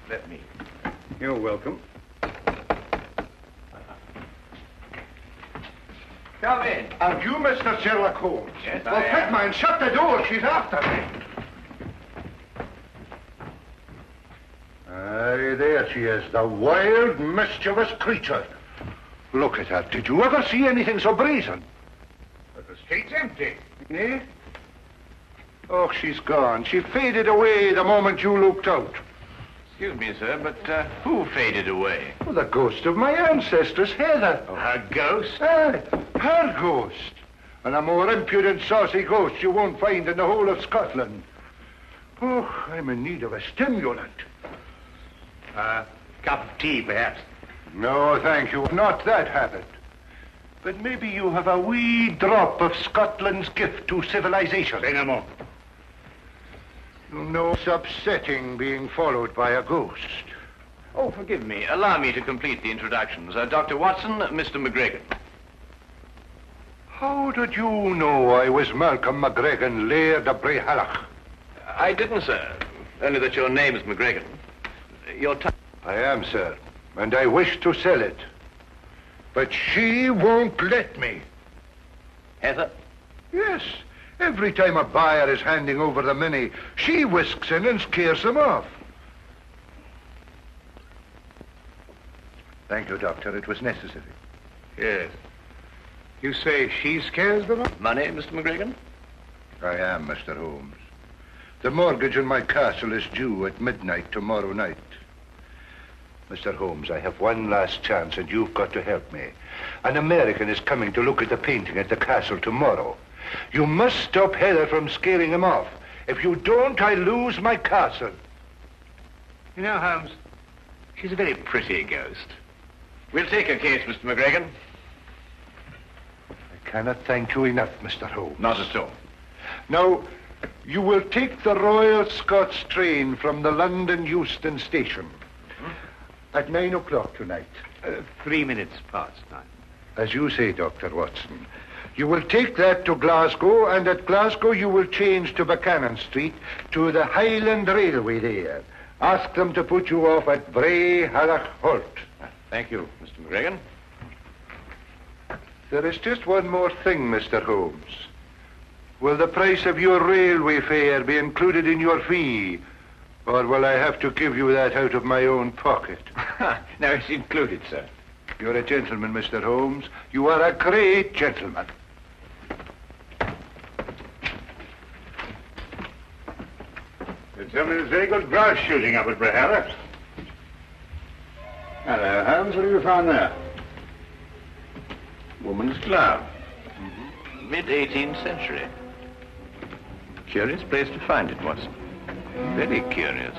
Let me. You're welcome. Come in. And you, Mr. Sherlock Holmes? Yes, well, I am. quick, man, shut the door. She's after me. Aye, there she is, the wild, mischievous creature. Look at her. Did you ever see anything so brazen? But the street's empty. Eh? Oh, she's gone. She faded away the moment you looked out. Excuse me, sir, but who faded away? Well, the ghost of my ancestors, Heather. Oh, her ghost? Aye, her ghost. And a more impudent, saucy ghost you won't find in the whole of Scotland. Oh, I'm in need of a stimulant. Cup of tea, perhaps. No, thank you. Not that habit. But maybe you have a wee drop of Scotland's gift to civilization. Say no more. You know, it's upsetting being followed by a ghost. Oh, forgive me. Allow me to complete the introductions. Dr. Watson, Mr. McGregor. How did you know I was Malcolm McGregor, Laird of Brayhalloch? I didn't, sir. Only that your name is McGregor. Your time. I am, sir, and I wish to sell it. But she won't let me. Heather? Yes. Every time a buyer is handing over the money, she whisks in and scares them off. Thank you, Doctor. It was necessary. Yes. You say she scares them off? Money, Mr. McGregor? I am, Mr. Holmes. The mortgage on my castle is due at midnight tomorrow night. Mr. Holmes, I have one last chance, and you've got to help me. An American is coming to look at the painting at the castle tomorrow. You must stop Heather from scaring him off. If you don't, I lose my castle. You know, Holmes, she's a very pretty ghost. We'll take her case, Mr. McGregor. I cannot thank you enough, Mr. Holmes. Not at all. Now, you will take the Royal Scots train from the London Euston station at 9 o'clock tonight. 3 minutes past 9. As you say, Dr. Watson. You will take that to Glasgow, and at Glasgow you will change to Buchanan Street to the Highland Railway there. Ask them to put you off at Brayhalloch Halt. Thank you, Mr. McGregor. There is just one more thing, Mr. Holmes. Will the price of your railway fare be included in your fee? Or will I have to give you that out of my own pocket? No, it's included, sir. You're a gentleman, Mr. Holmes. You are a great gentleman. They tell me there's very good grouse shooting up at Brayhalloch. Hello, Holmes. What have you found there? Woman's glove. Mid-18th century. Curious place to find it, Watson. Very curious.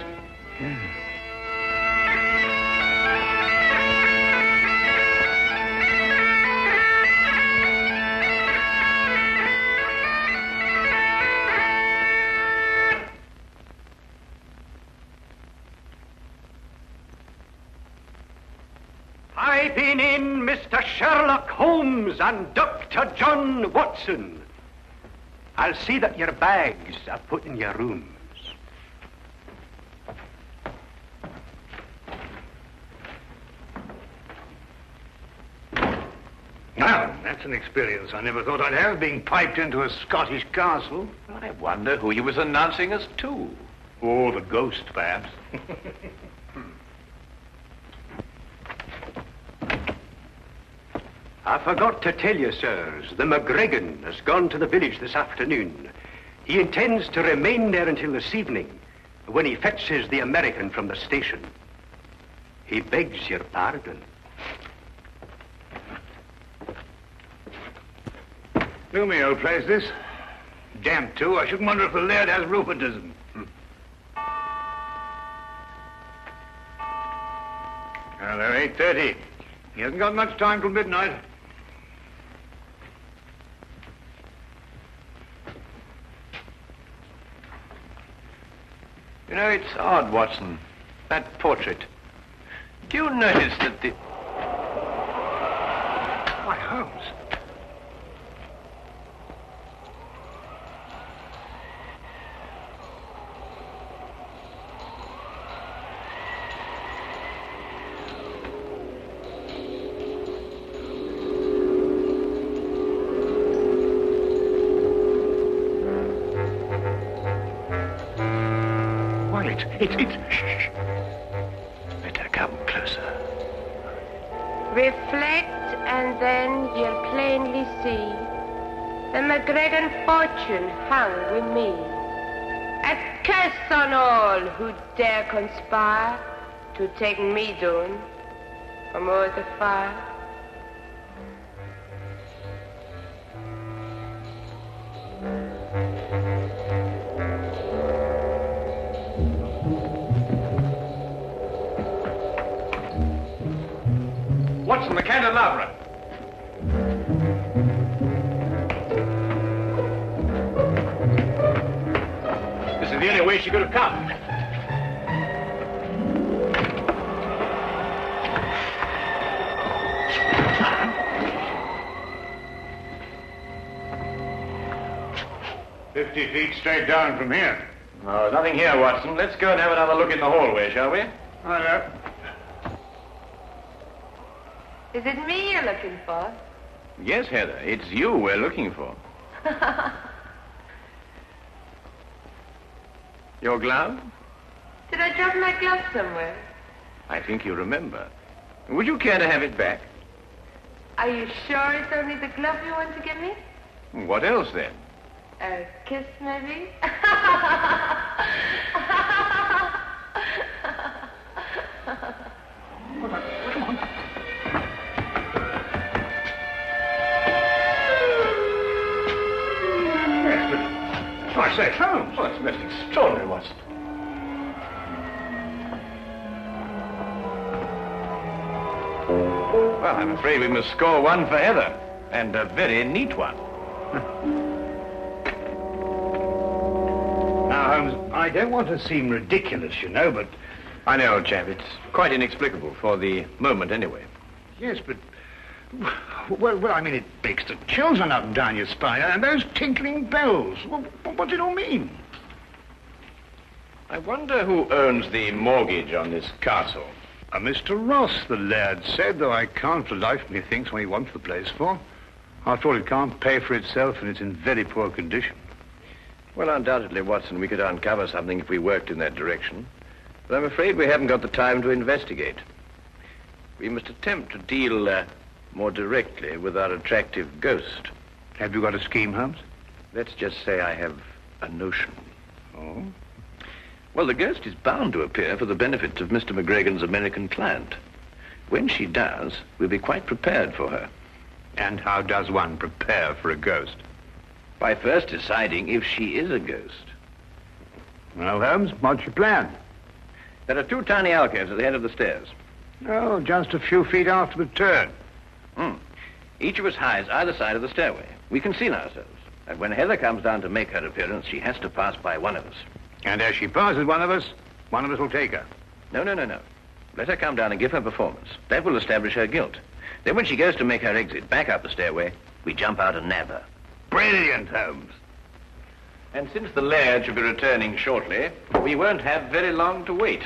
I've been in, Mr. Sherlock Holmes and Dr. John Watson. I'll see that your bags are put in your rooms. Well, that's an experience I never thought I'd have, being piped into a Scottish castle. I wonder who he was announcing us to. Oh, the ghost, perhaps. I forgot to tell you, sirs, the McGregor has gone to the village this afternoon. He intends to remain there until this evening, when he fetches the American from the station. He begs your pardon. Gloomy old place, this. Damp, too. I shouldn't wonder if the laird has rheumatism. Well, they're 8:30. He hasn't got much time till midnight. You know, it's odd, Watson. That portrait. Do you notice that the... Why, Holmes. Well, it's... Shh. Better come closer. Reflect, and then you'll plainly see the McGregor fortune hung with me. A curse on all who dare conspire to take me down from o'er the fire. Watson, the candelabra. This is the only way she could have come. "50 feet straight down from here." Oh, nothing here, Watson. Let's go and have another look in the hallway, shall we? All right. Is it me you're looking for? Yes, Heather. It's you we're looking for. Your glove? Did I drop my glove somewhere? I think you remember. Would you care to have it back? Are you sure it's only the glove you want to give me? What else, then? A kiss, maybe? I say, Holmes. Oh, it's most extraordinary, Watson. Well, I'm afraid we must score one for Heather, and a very neat one. Now, Holmes, I don't want to seem ridiculous, you know, but... I know, old chap. It's quite inexplicable, for the moment anyway. Yes, but... Well, I mean, it makes the chills run up and down your spine, and those tinkling bells. Well, what does it all mean? I wonder who owns the mortgage on this castle. Mr. Ross, the laird said, though I can't for the life of me think what he wants the place for. After all, it can't pay for itself, and it's in very poor condition. Well, undoubtedly, Watson, we could uncover something if we worked in that direction. But I'm afraid we haven't got the time to investigate. We must attempt to deal more directly with our attractive ghost. Have you got a scheme, Holmes? Let's just say I have a notion. Oh? Well, the ghost is bound to appear for the benefit of Mr. McGregor's American client. When she does, we'll be quite prepared for her. And how does one prepare for a ghost? By first deciding if she is a ghost. Well, Holmes, what's your plan? There are two tiny alcoves at the head of the stairs. Oh, just a few feet after the turn. Each of us hides either side of the stairway. We conceal ourselves. And when Heather comes down to make her appearance, she has to pass by one of us. And as she passes one of us will take her. No. Let her come down and give her performance. That will establish her guilt. Then when she goes to make her exit back up the stairway, we jump out and nab her. Brilliant, Holmes. And since the laird should be returning shortly, we won't have very long to wait.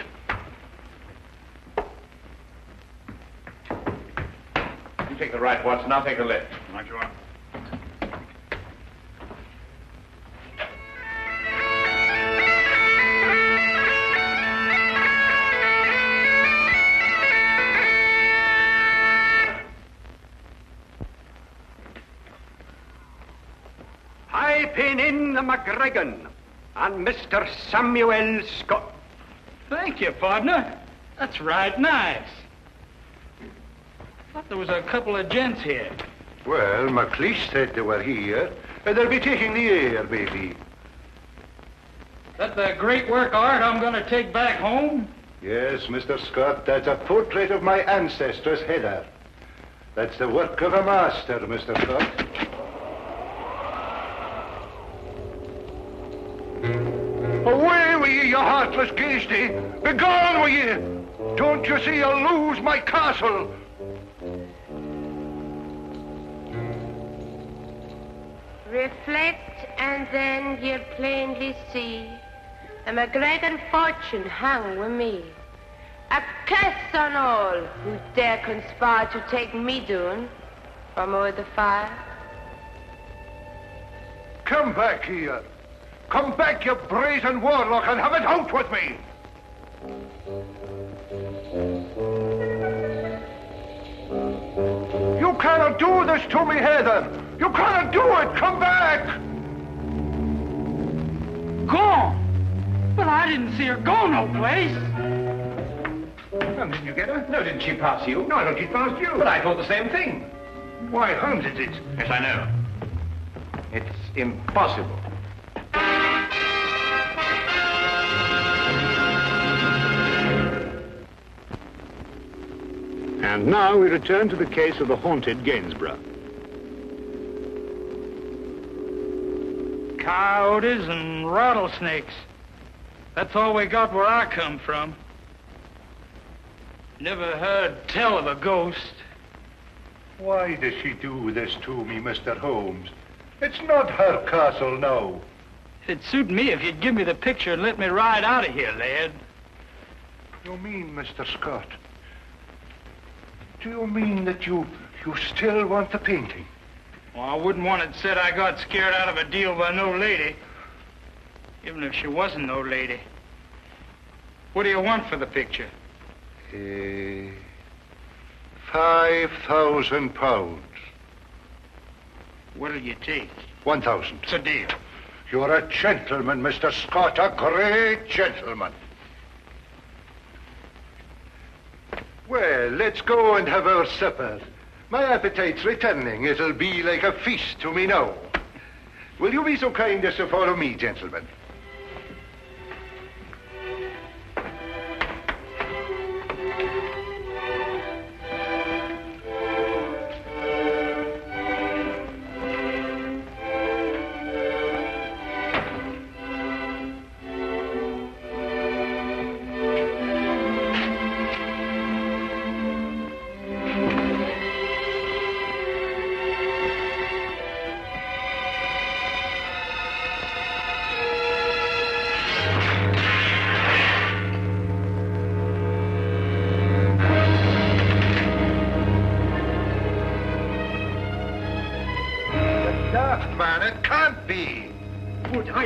You take the right, Watson. I'll take the left. Right you are. Pin in the McGregor and Mr. Samuel Scott. Thank you, partner. That's right nice. Thought there was a couple of gents here. Well, McLeish said they were here. They'll be taking the air, maybe. That the great work of art I'm going to take back home? Yes, Mr. Scott, that's a portrait of my ancestors, Heather. That's the work of a master, Mr. Scott. Away with ye, you heartless ghasty! Begone with ye! Don't you see I'll lose my castle? Reflect, and then you'll plainly see the McGregor fortune hung with me. A curse on all who dare conspire to take me down from o'er the fire. Come back here. Come back, you brazen warlock, and have it out with me! You cannot do this to me, Heather! You cannot do it! Come back! Gone? Well, I didn't see her go no place. Well, didn't you get her? No, didn't she pass you? No, I thought she passed you. But I thought the same thing. Why, Holmes, it's... Yes, I know. It's impossible. And now we return to the case of the Haunted Gainsborough. Coyotes and rattlesnakes. That's all we got where I come from. Never heard tell of a ghost. Why does she do this to me, Mr. Holmes? It's not her castle now. It'd suit me if you'd give me the picture and let me ride out of here, lad. You mean, Mr. Scott? Do you mean that you still want the painting? Well, I wouldn't want it said I got scared out of a deal by no lady. Even if she wasn't no lady. What do you want for the picture? £5,000. What'll you take? 1,000. It's a deal. You're a gentleman, Mr. Scott, a great gentleman. Well, let's go and have our supper. My appetite's returning. It'll be like a feast to me now. Will you be so kind as to follow me, gentlemen?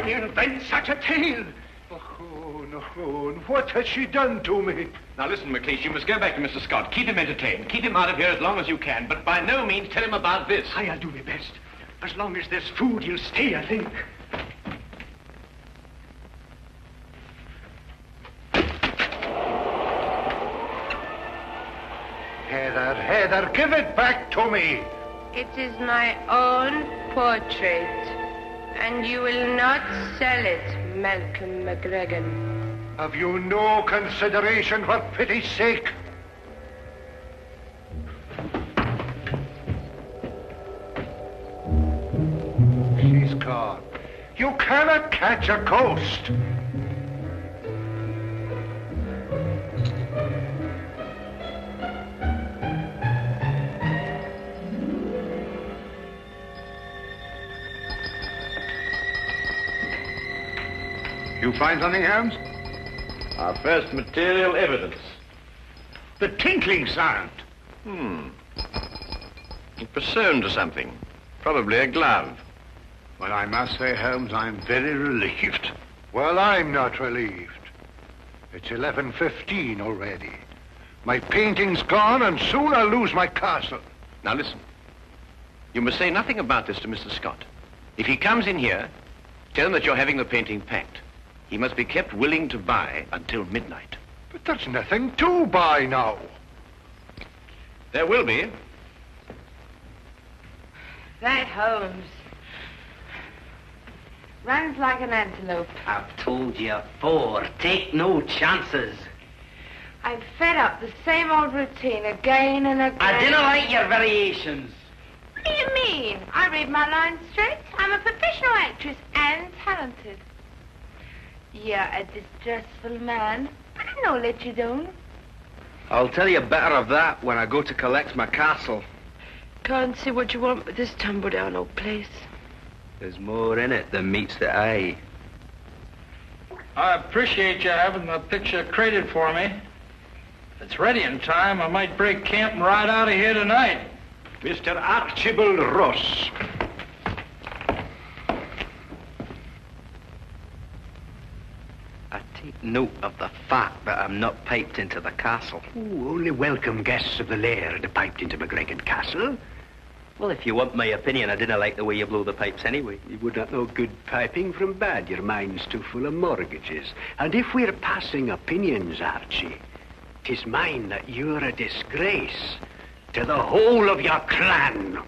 Invent such a tale. Oh, no. What has she done to me? Now listen, McLeish, you must go back to Mr. Scott. Keep him entertained. Keep him out of here as long as you can, but by no means tell him about this. I'll do my best. As long as there's food, he'll stay, I think. Heather, give it back to me. It is my own portrait. And you will not sell it, Malcolm McGregor. Have you no consideration for pity's sake? She's gone. You cannot catch a ghost. You find something, Holmes? Our first material evidence. The tinkling sound. It was sewn to something. Probably a glove. Well, I must say, Holmes, I'm very relieved. Well, I'm not relieved. It's 11:15 already. My painting's gone, and soon I'll lose my castle. Now listen. You must say nothing about this to Mr. Scott. If he comes in here, tell him that you're having the painting packed. He must be kept willing to buy until midnight. But there's nothing to buy now. There will be. That Holmes runs like an antelope. I've told you before, take no chances. I'm fed up the same old routine again and again. I didn't like your variations. What do you mean? I read my lines straight. I'm a professional actress and talented. You're a distressful man, but I know let you down. I'll tell you better of that when I go to collect my castle. Can't see what you want with this tumble-down old place. There's more in it than meets the eye. I appreciate you having the picture crated for me. If it's ready in time, I might break camp and ride out of here tonight. Mr. Archibald Ross. note of the fact that I'm not piped into the castle. Ooh, only welcome guests of the laird piped into McGregor Castle. Well, if you want my opinion, I didn't like the way you blow the pipes anyway. You would not know good piping from bad. Your mind's too full of mortgages. And if we're passing opinions, Archie, 'tis mine that you're a disgrace to the whole of your clan.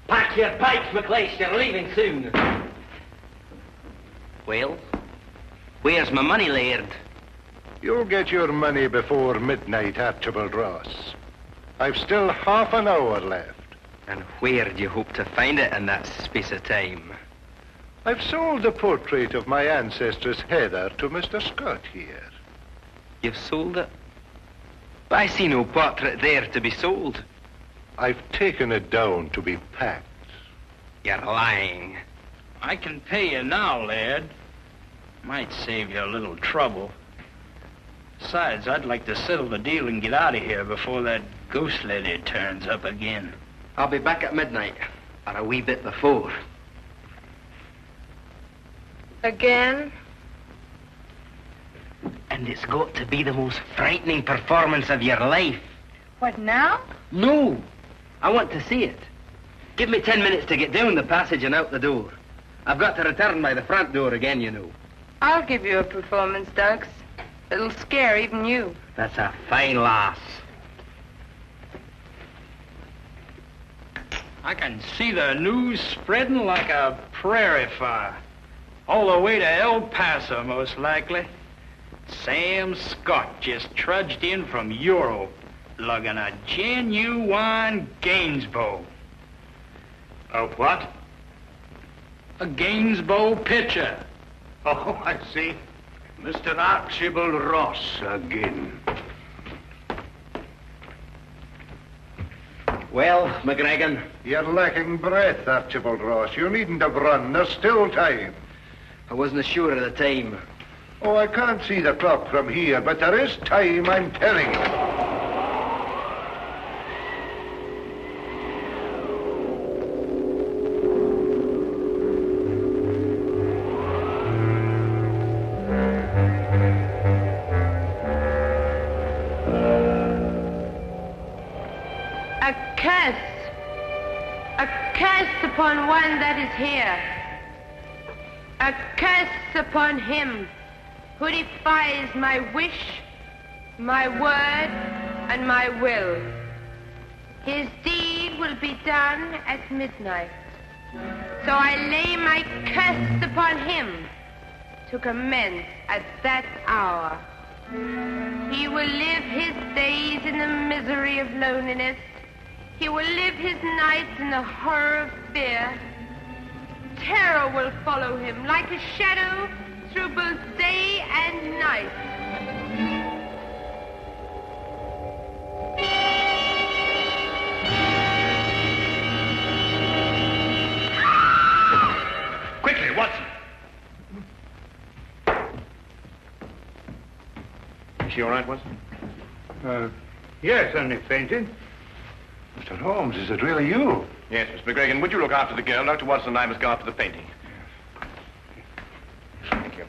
Pack your pipes, McLeish. You're leaving soon. Well, where's my money, Laird? You'll get your money before midnight, Archibald Ross. I've still half an hour left. And where do you hope to find it in that space of time? I've sold the portrait of my ancestors Heather to Mr. Scott here. You've sold it? But I see no portrait there to be sold. I've taken it down to be packed. You're lying. I can pay you now, lad. Might save you a little trouble. Besides, I'd like to settle the deal and get out of here before that ghost lady turns up again. I'll be back at midnight, or a wee bit before. Again? And it's got to be the most frightening performance of your life. What now? No, I want to see it. Give me 10 minutes to get down the passage and out the door. I've got to return by the front door again, you know. I'll give you a performance, Dux. It'll scare even you. That's a fine lass. I can see the news spreading like a prairie fire. All the way to El Paso, most likely. Sam Scott just trudged in from Europe, lugging a genuine Gainsborough. A what? A Gainsborough pitcher. Oh, I see. Mr. Archibald Ross again. Well, McGregor. You're lacking breath, Archibald Ross. You needn't have run. There's still time. I wasn't sure of the time. Oh, I can't see the clock from here, but there is time, I'm telling you. A curse upon one that is here. A curse upon him who defies my wish, my word, and my will. His deed will be done at midnight. So I lay my curse upon him to commence at that hour. He will live his days in the misery of loneliness. He will live his nights in the horror of fear. Terror will follow him like a shadow through both day and night. Quickly, Watson. Is she all right, Watson? Yes, only fainted. Mr. Holmes, is it really you? Yes, Miss McGregor. Would you look after the girl? Dr. Watson and I must go after the painting. Thank you.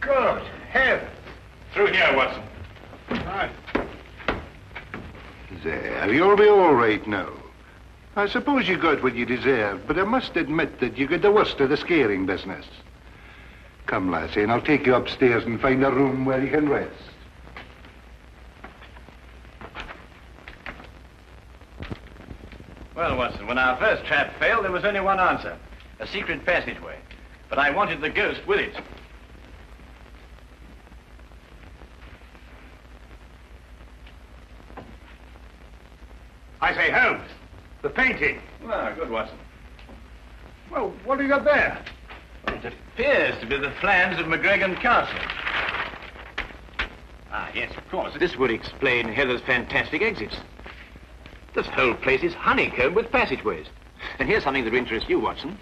Good heavens. Through here, Watson. Right. There, you'll be all right now. I suppose you got what you deserved, but I must admit that you got the worst of the scaring business. Come, lassie, and I'll take you upstairs and find a room where you can rest. Well, Watson, when our first trap failed, there was only one answer. A secret passageway. But I wanted the ghost with it. I say, Holmes, the painting. Ah, good, Watson. Well, what have you got there? Well, it appears to be the plans of McGregor Castle. Ah, yes, of course. This would explain Heather's fantastic exits. This whole place is honeycombed with passageways. And here's something that will interest you, Watson.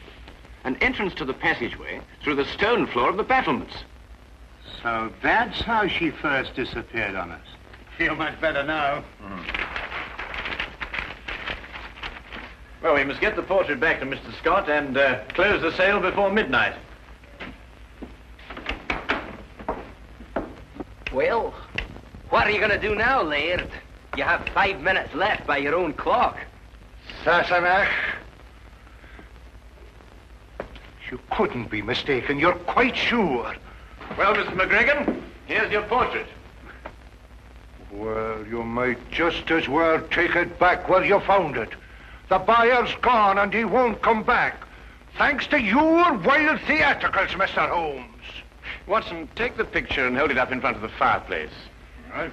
An entrance to the passageway through the stone floor of the battlements. So that's how she first disappeared on us. Feel much better now. Well, we must get the portrait back to Mr. Scott and close the sale before midnight. Well, what are you going to do now, Laird? You have 5 minutes left by your own clock. Sassenach. You couldn't be mistaken. You're quite sure. Well, Mr. McGregor, here's your portrait. Well, you might just as well take it back where you found it. The buyer's gone and he won't come back. Thanks to your wild theatricals, Mr. Holmes. Watson, take the picture and hold it up in front of the fireplace. Right.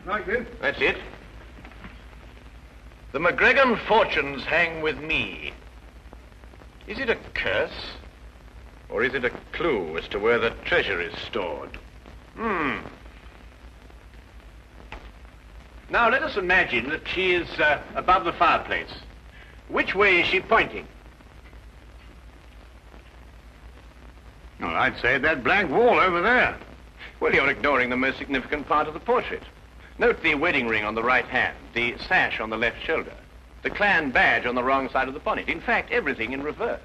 Like this? That's it. The McGregor fortunes hang with me. Is it a curse? Or is it a clue as to where the treasure is stored? Now, let us imagine that she is above the fireplace. Which way is she pointing? Well, I'd say that blank wall over there. Well, you're ignoring the most significant part of the portrait. Note the wedding ring on the right hand, the sash on the left shoulder, the clan badge on the wrong side of the bonnet. In fact, everything in reverse.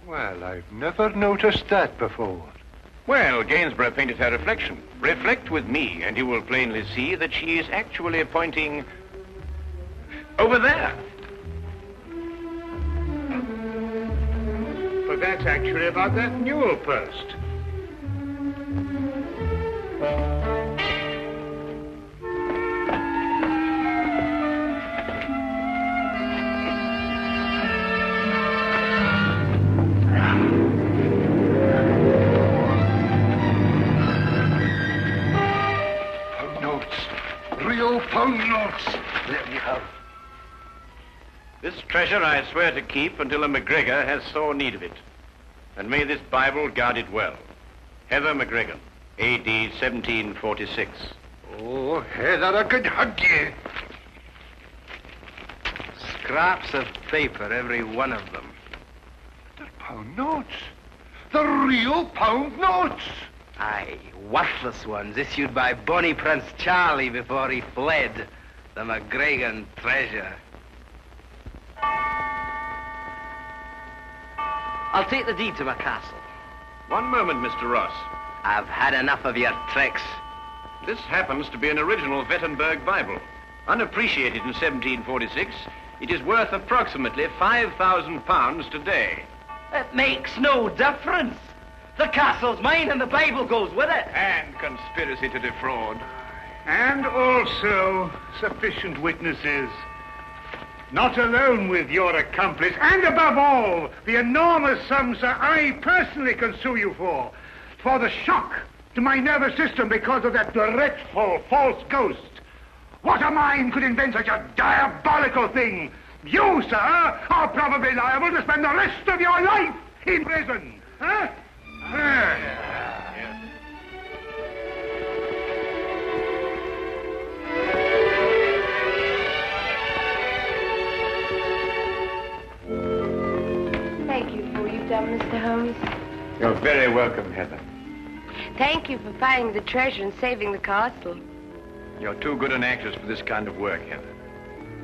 Well, I've never noticed that before. Well, Gainsborough painted her reflection. Reflect with me, and you will plainly see that she is actually pointing over there. But that's actually about that newel post. Pound notes. There you have. This treasure I swear to keep until a McGregor has sore need of it. And may this Bible guard it well. Heather McGregor, A.D. 1746. Oh, Heather, I could hug you. Scraps of paper, every one of them. They're pound notes. The real pound notes. Aye, worthless ones issued by Bonnie Prince Charlie before he fled. The McGregor treasure. I'll take the deed to my castle. One moment, Mr. Ross. I've had enough of your tricks. This happens to be an original Wittenberg Bible. Unappreciated in 1746, it is worth approximately £5,000 today. It makes no difference. The castle's mine and the Bible goes with it. And conspiracy to defraud. And also sufficient witnesses. Not alone with your accomplice, and above all, the enormous sums that I personally can sue you for the shock to my nervous system because of that dreadful false ghost. What a mind could invent such a diabolical thing? You, sir, are probably liable to spend the rest of your life in prison. Huh? Thank you for what you've done, Mr. Holmes. You're very welcome, Heather. Thank you for finding the treasure and saving the castle. You're too good an actress for this kind of work, Heather.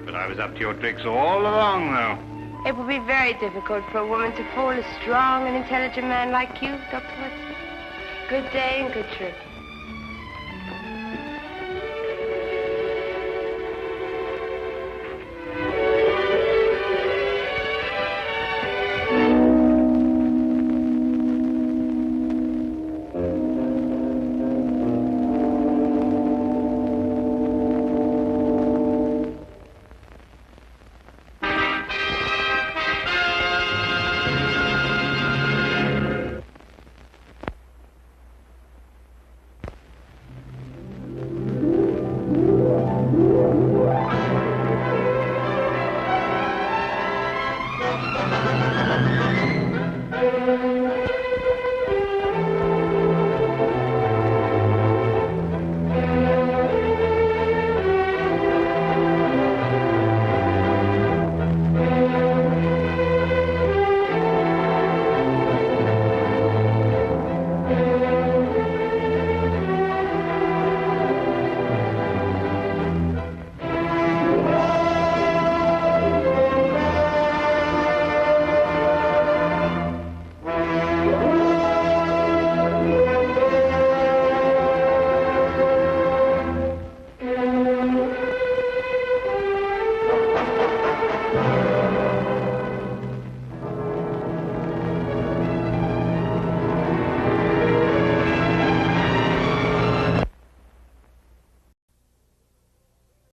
But I was up to your tricks all along, though. It will be very difficult for a woman to fool a strong and intelligent man like you, Dr. Watson. Good day and good trip.